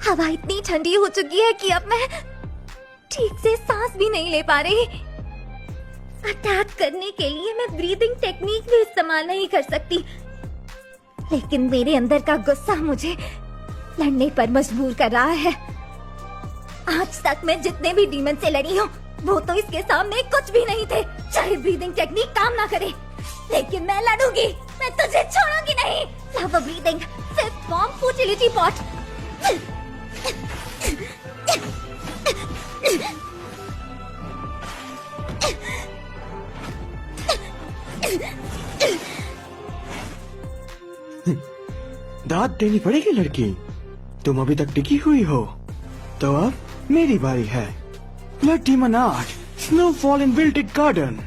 हवा इतनी ठंडी हो चुकी है कि अब मैं ठीक से सांस भी नहीं ले पा रही। अटैक करने के लिए मैं ब्रीदिंग टेक्निक भी इस्तेमाल नहीं कर सकती, लेकिन मेरे अंदर का गुस्सा मुझे लड़ने पर मजबूर कर रहा है। आज तक मैं जितने भी डीमन से लड़ी हूँ वो तो इसके सामने कुछ भी नहीं थे। चाहे ब्रीदिंग टेक्निक काम ना करे, लेकिन मैं लड़ूंगी, मैं तुझे छोड़ूंगी नहीं। Lava breathing, fifth form fertility pot. दाद देनी पड़ेगी लड़की, तुम अभी तक टिकी हुई हो, तो अब मेरी बारी है। Blood demon art, snowfall in wilted garden.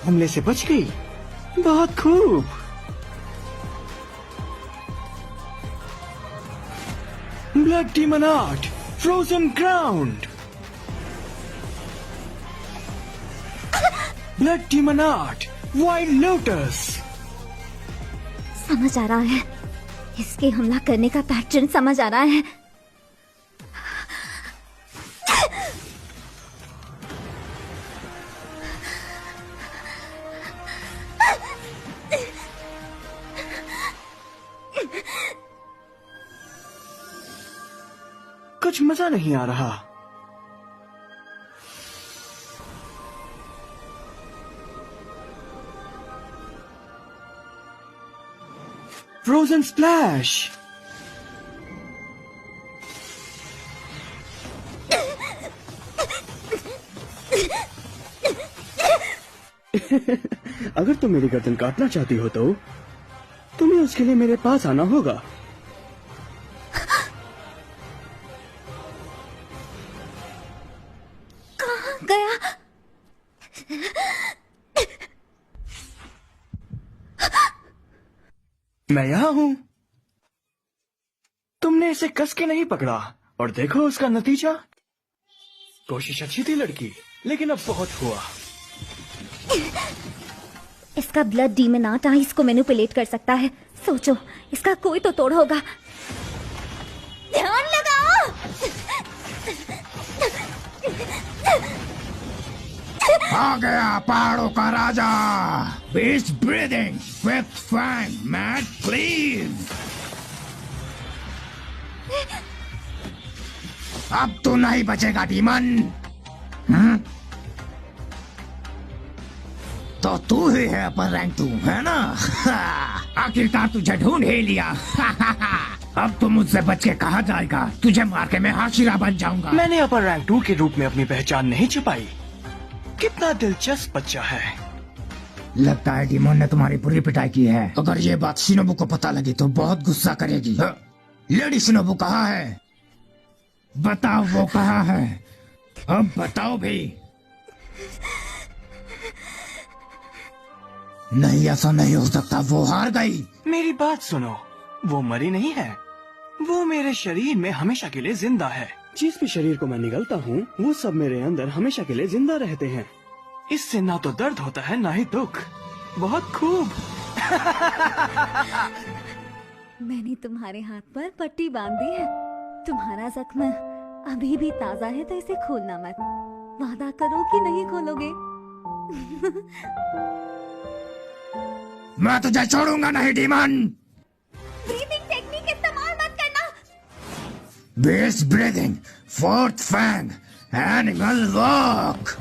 हमले से बच गई, बहुत खूब। Blood demon art, frozen ground. Blood demon art, wild lotus. समझ आ रहा है, इसके हमला करने का पैटर्न समझ आ रहा है। कुछ मजा नहीं आ रहा। Frozen splash. अगर तुम मेरी गर्दन काटना चाहती हो तो तुम्हें उसके लिए मेरे पास आना होगा। गया। मैं यहाँ हूँ। तुमने इसे कस के नहीं पकड़ा और देखो उसका नतीजा। कोशिश अच्छी थी लड़की, लेकिन अब बहुत हुआ। इसका ब्लड डीमन आर्ट आइस को मैनिपुलेट कर सकता है। सोचो, इसका कोई तो तोड़ होगा। ध्यान लगाओ। आ गया पहाड़ों का राजा। Beast breathing, fifth fang, mat cleave. अब तू नहीं बचेगा डीमन। तो तू ही है अपर रैंक तू, है ना? आखिरकार तुझे ढूंढ ही लिया। अब तू मुझसे बच के कहाँ जाएगा? तुझे मार के मैं हाशिरा बन जाऊंगा। मैंने अपर रैंक 2 के रूप में अपनी पहचान नहीं छिपाई। कितना दिलचस्प बच्चा है। लगता है डीमन ने तुम्हारी बुरी पिटाई की है। अगर ये बात शिनोबु को पता लगी तो बहुत गुस्सा करेगी। लेडी शिनोबु कहाँ है? बताओ वो कहाँ है? अब बताओ भी। नहीं, ऐसा नहीं हो सकता, वो हार गई। मेरी बात सुनो, वो मरी नहीं है। वो मेरे शरीर में हमेशा के लिए जिंदा है। जिस भी शरीर को मैं निगलता हूँ वो सब मेरे अंदर हमेशा के लिए जिंदा रहते हैं। इससे ना तो दर्द होता है ना ही दुख। बहुत खूब। मैंने तुम्हारे हाथ पर पट्टी बांधी है। तुम्हारा जख्म अभी भी ताजा है, तो इसे खोलना मत। वादा करो कि नहीं खोलोगे। मैं तुझे छोड़ूंगा नहीं डीमन। ब्रीदिंग टेक्निक इस्तेमाल मत करना। Best breathing, fourth fang, animal walk.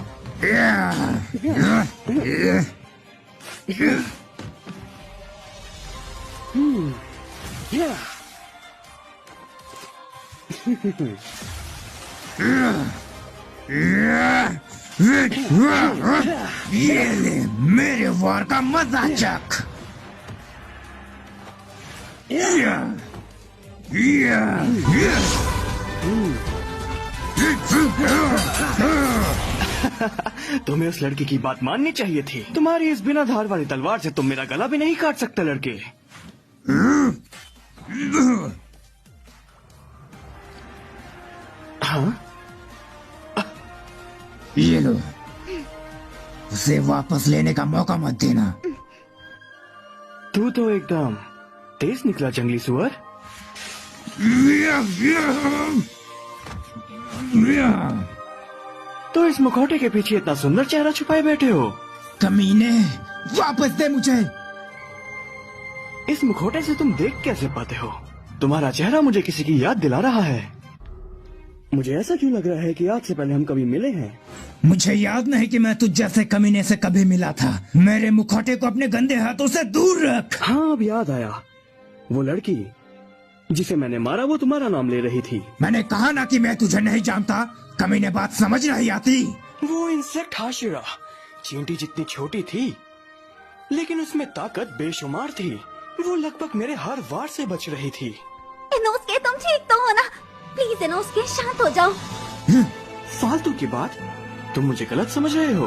ये ले मेरे वार का मजा चख। तुम्हें उस लड़की की बात माननी चाहिए थी। तुम्हारी इस बिना धार वाली तलवार से तुम मेरा गला भी नहीं काट सकते लड़के। हाँ, ये लो, उसे वापस लेने का मौका मत देना। तू तो एकदम तेज निकला जंगली सुअर। तो इस मुखौटे के पीछे इतना सुंदर चेहरा छुपाए बैठे हो। कमीने, वापस दे मुझे। इस मुखौटे से तुम देख कैसे पाते हो? तुम्हारा चेहरा मुझे किसी की याद दिला रहा है। मुझे ऐसा क्यों लग रहा है कि आज से पहले हम कभी मिले हैं? मुझे याद नहीं कि मैं तुझ जैसे कमीने से कभी मिला था। मेरे मुखौटे को अपने गंदे हाथों से दूर रख। हाँ, अब याद आया। वो लड़की जिसे मैंने मारा, वो तुम्हारा नाम ले रही थी। मैंने कहा ना कि मैं तुझे नहीं जानता। कमीने, बात समझ नहीं आती। वो इंसेक्ट हाशिरा चींटी जितनी छोटी थी, लेकिन उसमें ताकत बेशुमार थी। वो लगभग मेरे हर वार से बच रही थी। इनोस्के, तुम ठीक तो हो ना? प्लीज इनोस्के, शांत हो जाओ। फालतू की बात, तुम मुझे गलत समझ रहे हो।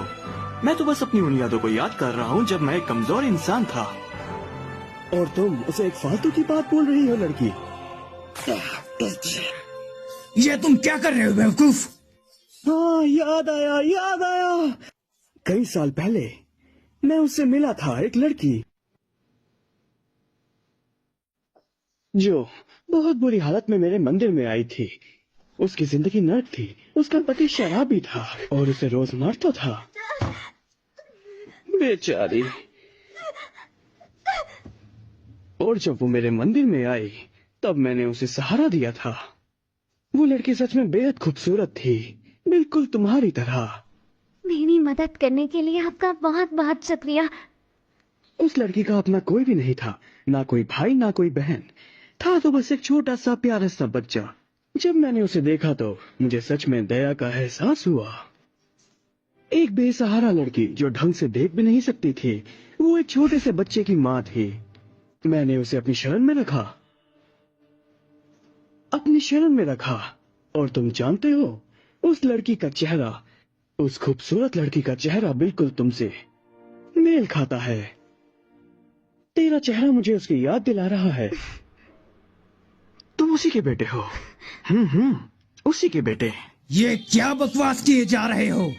मैं तो बस अपनी उन यादों को याद कर रहा हूँ जब मैं एक कमजोर इंसान था, और तुम उसे एक फालतू की बात बोल रही हो लड़की। ये तुम क्या कर रहे हो बेवकूफ? हाँ, याद आया, याद आया। कई साल पहले मैं उससे मिला था, एक लड़की जो बहुत बुरी हालत में मेरे मंदिर में आई थी। उसकी जिंदगी नर्क थी। उसका पति शराबी था और उसे रोज मारता था। बेचारी। और जब वो मेरे मंदिर में आई, तब मैंने उसे सहारा दिया था। वो लड़की सच में बेहद खूबसूरत थी, बिल्कुल तुम्हारी तरह। मेरी मदद करने के लिए आपका बहुत बहुत शुक्रिया। उस लड़की का अपना कोई भी नहीं था, ना कोई भाई ना कोई बहन था, तो बस एक छोटा सा प्यारा सा बच्चा। जब मैंने उसे देखा तो मुझे सच में दया का एहसास हुआ। एक बेसहारा लड़की जो ढंग से देख भी नहीं सकती थी, वो एक छोटे से बच्चे की माँ थी। मैंने उसे अपनी शरण में रखा, अपनी शरण में रखा। और तुम जानते हो, उस लड़की का चेहरा, उस खूबसूरत लड़की का चेहरा बिल्कुल तुमसे मेल खाता है। तेरा चेहरा मुझे उसकी याद दिला रहा है। तुम उसी के बेटे हो। उसी के बेटे। ये क्या बकवास किए जा रहे हो?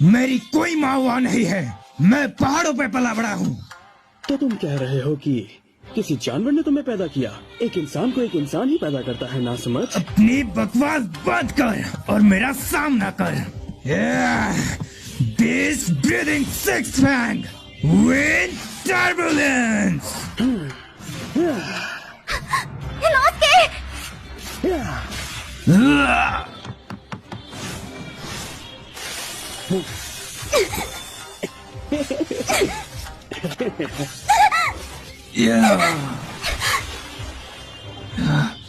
मेरी कोई माँ वहाँ नहीं है। मैं पहाड़ों पे पला बड़ा हूँ। तो तुम कह रहे हो कि किसी जानवर ने तुम्हें पैदा किया? एक इंसान को एक इंसान ही पैदा करता है, ना समझ। अपनी बकवास बंद कर और मेरा सामना कर। Beast breathing six fang wind turbulence. Inosuke!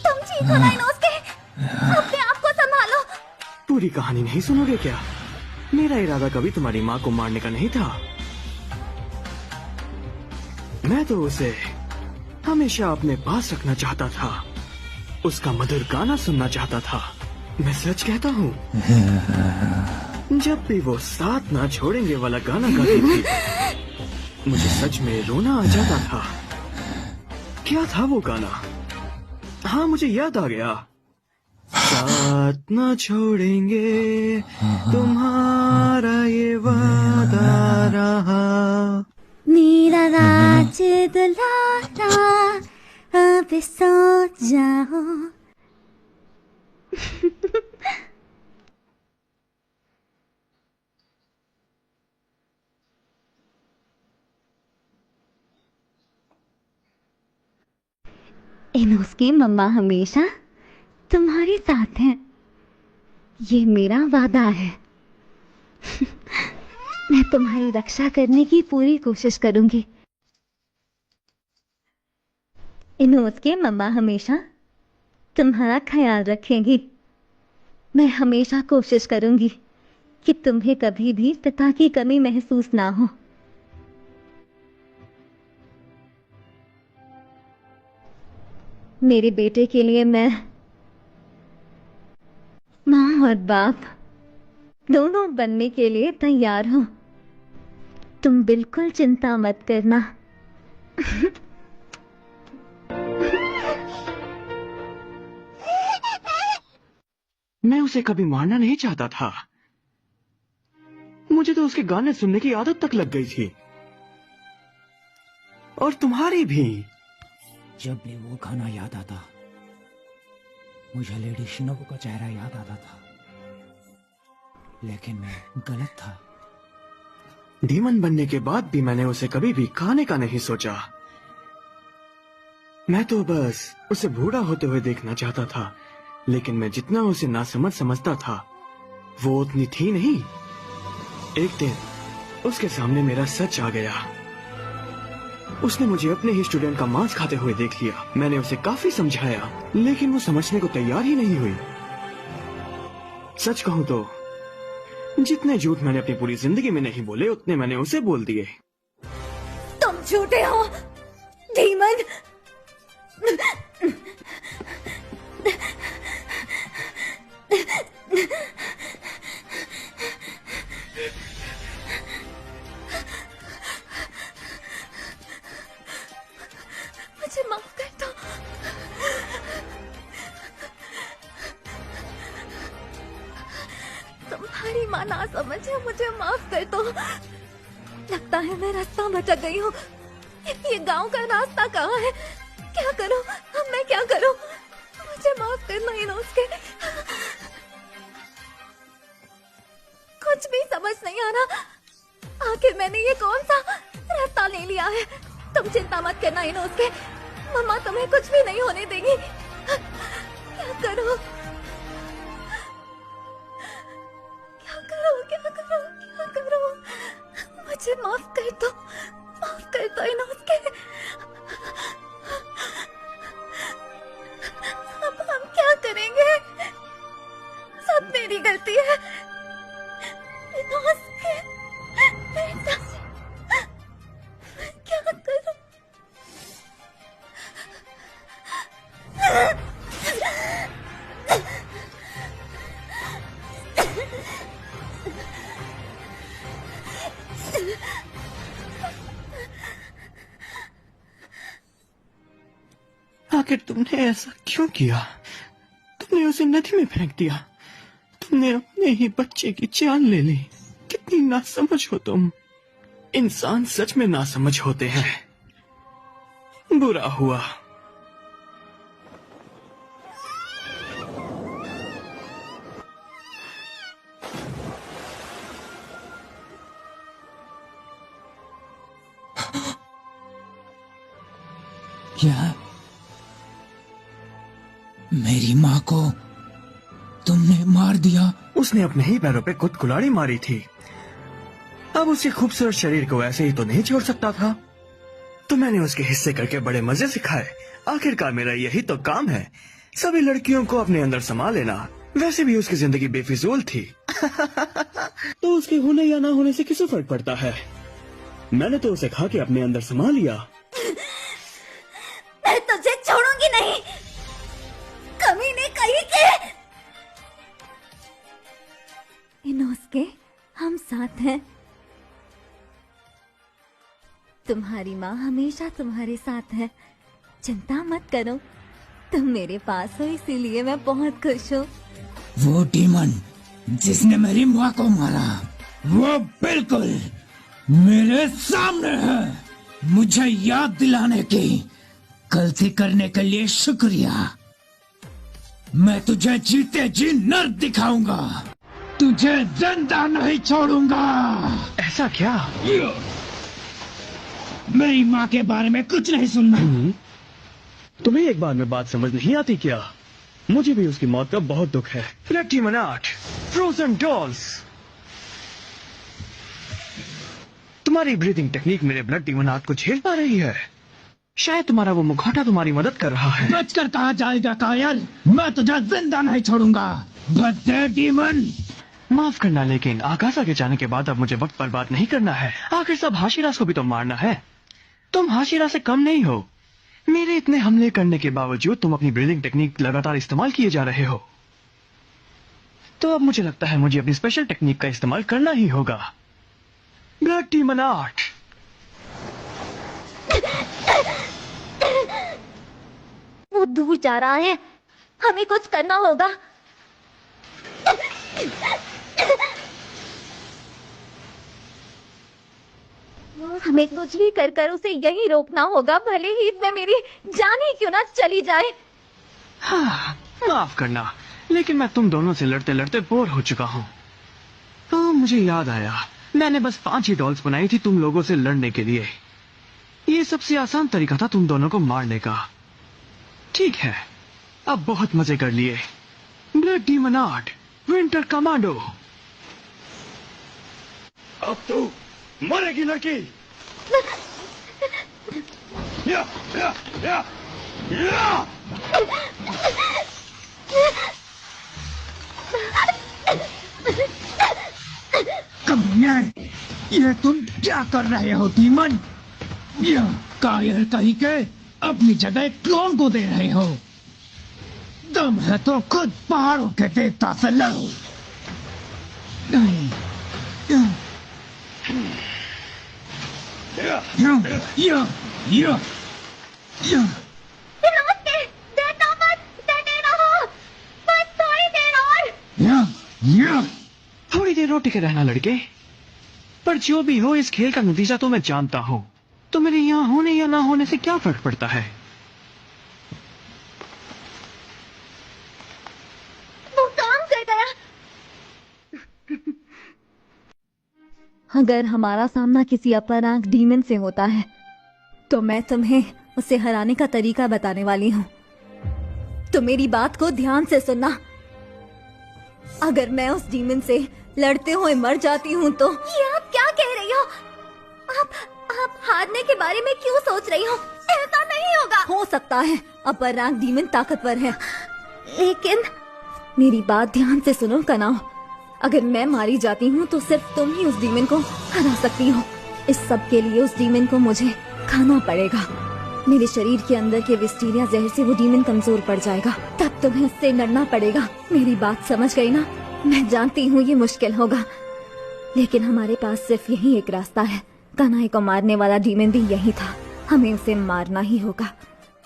तुम ठीक हो ना इनोस्के? अपने आप को संभालो। पूरी कहानी नहीं सुनोगे क्या? मेरा इरादा कभी तुम्हारी माँ को मारने का नहीं था। मैं तो उसे हमेशा अपने पास रखना चाहता था, उसका मधुर गाना सुनना चाहता था। मैं सच कहता हूँ, जब भी वो साथ ना छोड़ेंगे वाला गाना गाती थी, मुझे सच में रोना आ जाता था। क्या था वो गाना? हाँ, मुझे याद आ गया। साथ ना छोड़ेंगे तुम्हारा ये वादा रहा। मेरा राज दुलारा अब सो जाओ। इनोस्के मम्मा हमेशा तुम्हारे साथ हैं, ये मेरा वादा है। मैं तुम्हारी रक्षा करने की पूरी कोशिश करूंगी। इनोस्के मम्मा हमेशा तुम्हारा ख्याल रखेंगी। मैं हमेशा कोशिश करूंगी कि तुम्हें कभी भी पिता की कमी महसूस ना हो। मेरे बेटे के लिए मैं माँ और बाप दोनों बनने के लिए तैयार हूं। तुम बिल्कुल चिंता मत करना। मैं उसे कभी मारना नहीं चाहता था। मुझे तो उसके गाने सुनने की आदत तक लग गई थी, और तुम्हारी भी। जब भी वो गाना याद आता, मुझे लेडी शिनोबु का चेहरा याद आता था, लेकिन मैं गलत था। डीमन बनने के बाद भी मैंने उसे कभी भी खाने का नहीं सोचा। मैं तो बस उसे बूढ़ा होते हुए देखना चाहता था, लेकिन मैं जितना उसे नासमझ समझता था, वो उतनी थी नहीं। एक दिन उसके सामने मेरा सच आ गया। उसने मुझे अपने ही स्टूडेंट का मांस खाते हुए देख लिया। मैंने उसे काफी समझाया, लेकिन वो समझने को तैयार ही नहीं हुई। सच कहूं तो जितने झूठ मैंने अपनी पूरी जिंदगी में नहीं बोले, उतने मैंने उसे बोल दिए। तुम झूठे हो, डीमन। मुझे माफ कर दो। तुम्हारी माँ ना समझे, मुझे माफ कर दो। लगता है मैं रास्ता भटक गई हूँ। ये गांव का रास्ता कहाँ है? क्या करूँ? अब मैं क्या करूँ? मुझे माफ करना इनोस्के। कुछ भी समझ नहीं आ रहा। आखिर मैंने ये कौन सा रास्ता ले लिया है? तुम चिंता मत करना इनोस्के, मम्मा तुम्हें कुछ भी नहीं होने देगी। क्या करूँ? क्या करूँ? क्या करूँ? क्या करूँ? मुझे माफ कर दो, माफ कर दो इनोस्के। अब हम क्या करेंगे? सब मेरी गलती है इनोस्के। बेटा, मैं क्या करूँ? आखिर तुमने ऐसा क्यों किया? तुमने उसे नदी में फेंक दिया। तुमने अपने ही बच्चे की जान ले ली। कितनी नासमझ हो तुम। इंसान सच में नासमझ होते हैं। बुरा हुआ। क्या मेरी माँ को तुमने मार दिया? उसने अपने ही पैरों पे खुद कुल्हाड़ी मारी थी। अब उसके खूबसूरत शरीर को ऐसे ही तो नहीं छोड़ सकता था, तो मैंने उसके हिस्से करके बड़े मजे से खाए। आखिरकार मेरा यही तो काम है, सभी लड़कियों को अपने अंदर समा लेना। वैसे भी उसकी जिंदगी बेफिजूल थी। तो उसके होने या ना होने से किसे फर्क पड़ता है? मैंने तो उसे खा के अपने अंदर समा लिया। मैं तुझे छोड़ूंगी नहीं, कमीने कहीं के। इनोस्के, हम साथ हैं। तुम्हारी माँ हमेशा तुम्हारे साथ है। चिंता मत करो, तुम मेरे पास हो, इसीलिए मैं बहुत खुश हूँ। वो डीमन जिसने मेरी माँ को मारा, वो बिल्कुल मेरे सामने है। मुझे याद दिलाने की गलती करने के लिए शुक्रिया। मैं तुझे जीते जी नर्क दिखाऊंगा, तुझे जिंदा नहीं छोड़ूंगा। ऐसा क्या? मेरी माँ के बारे में कुछ नहीं सुनना। तुम्हें एक बार में बात समझ नहीं आती क्या? मुझे भी उसकी मौत का बहुत दुख है। Blood demon art, frozen dolls. तुम्हारी ब्रीथिंग टेक्निक मेरे ब्लड डीमन आर्ट को झेल पा रही है। शायद तुम्हारा वो मुखौटा तुम्हारी मदद कर रहा है। बचकर कहा जाएगा कायल, मैं तुझे जिंदा नहीं छोड़ूंगा भद्दे डीमन। माफ करना, लेकिन आकाशा के जाने के बाद अब मुझे वक्त बर्बाद नहीं करना है। आखिर सब हाशिरास को भी तो मारना है। तुम हाशिरा से कम नहीं हो। मेरे इतने हमले करने के बावजूद तुम अपनी ब्रीदिंग टेक्निक लगातार इस्तेमाल किए जा रहे हो। तो अब मुझे लगता है मुझे अपनी स्पेशल टेक्निक का इस्तेमाल करना ही होगा। Blood demon art. वो दूर जा रहा है, हमें कुछ करना होगा। हमें कुछ भी कर कर उसे यही रोकना होगा, भले ही इसमें मेरी जान ही क्यों ना चली जाए। हाँ, माफ करना, लेकिन मैं तुम दोनों से लड़ते लड़ते बोर हो चुका हूँ। तो मुझे याद आया, मैंने बस 5 ही डॉल्स बनाई थी तुम लोगों से लड़ने के लिए। ये सबसे आसान तरीका था तुम दोनों को मारने का। ठीक है, अब बहुत मजे कर लिए। Blood demon art, winter commando. अब तू मरेगी लड़की। या, या, या, या। कमीने, ये तुम क्या कर रहे हो डीमन? यह कायर कहीं के अपनी जगह क्लोन को दे रहे हो। दम है तो खुद पहाड़ों के देवता से लड़ो। नहीं, थोड़ी देर और टिके रहना लड़के। पर जो भी हो, इस खेल का नतीजा तो मैं जानता हूँ। तो मेरे यहाँ होने या ना होने से क्या फर्क पड़ता है? वो काम कर गया। अगर हमारा सामना किसी अपर रैंक डीमन से होता है तो मैं तुम्हें उसे हराने का तरीका बताने वाली हूँ। तो मेरी बात को ध्यान से सुनना। अगर मैं उस डीमन से लड़ते हुए मर जाती हूँ तो ये आप क्या कह रही हो? आप हारने के बारे में क्यों सोच रही हो? ऐसा नहीं होगा। हो सकता है अपर रैंक डीमन ताकतवर है, लेकिन मेरी बात ध्यान से सुनो कनाओ। अगर मैं मारी जाती हूँ तो सिर्फ तुम ही उस डीमन को हरा सकती हो। इस सब के लिए उस डीमन को मुझे खाना पड़ेगा। मेरे शरीर के अंदर के विस्टीरिया जहर से वो डीमन कमजोर पड़ जाएगा। तब तुम्हें उससे लड़ना पड़ेगा। मेरी बात समझ गई ना? मैं जानती हूँ ये मुश्किल होगा, लेकिन हमारे पास सिर्फ यही एक रास्ता है। कनाई को मारने वाला डीमन भी यही था। हमें उसे मारना ही होगा।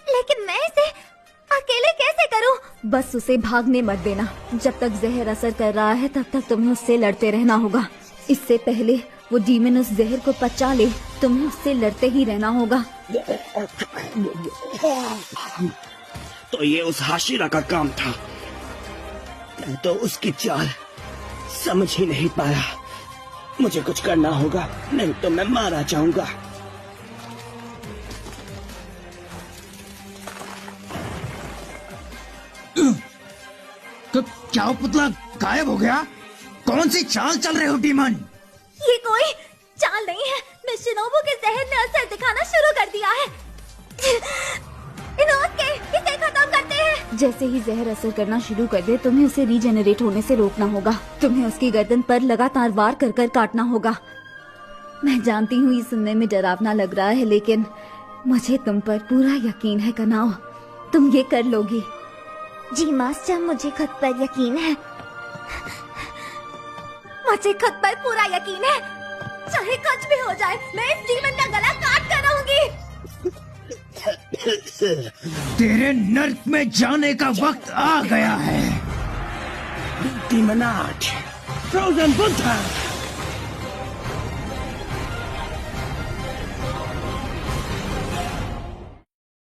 लेकिन मैं इसे अकेले कैसे करूं? बस उसे भागने मत देना। जब तक जहर असर कर रहा है तब तक तुम्हें उससे लड़ते रहना होगा। इससे पहले वो डीमन उस जहर को पचा ले, तुम्हें उससे लड़ते ही रहना होगा। तो ये उस हाशिरा का काम था। मैं तो उसकी चाल समझ ही नहीं पाया। मुझे कुछ करना होगा, नहीं तो मैं मारा जाऊंगा। तो क्या वो पुतला गायब हो गया? कौन सी चाल चल रहे हो डीमन? ये कोई चाल नहीं है। मैं शिनोबू के जहर ने असर दिखाना शुरू कर दिया है। इनोस्के, इसे खत्म करते हैं। जैसे ही जहर असर करना शुरू कर दे, तुम्हें उसे रीजेनरेट होने से रोकना होगा। तुम्हें उसकी गर्दन पर लगातार वार कर कर काटना होगा। मैं जानती हूँ ये सुनने में डरावना लग रहा है, लेकिन मुझे तुम पर पूरा यकीन है कनाओ। तुम ये कर लोगी। जी मास्टर, मुझे खुद पर यकीन है। मुझे खुद पर पूरा यकीन है। चाहे कुछ भी हो जाए, मैं इस डीमन का गला काट कर रहूंगी। तेरे नर्क में जाने का वक्त आ गया है। Demon art, frozen Buddha.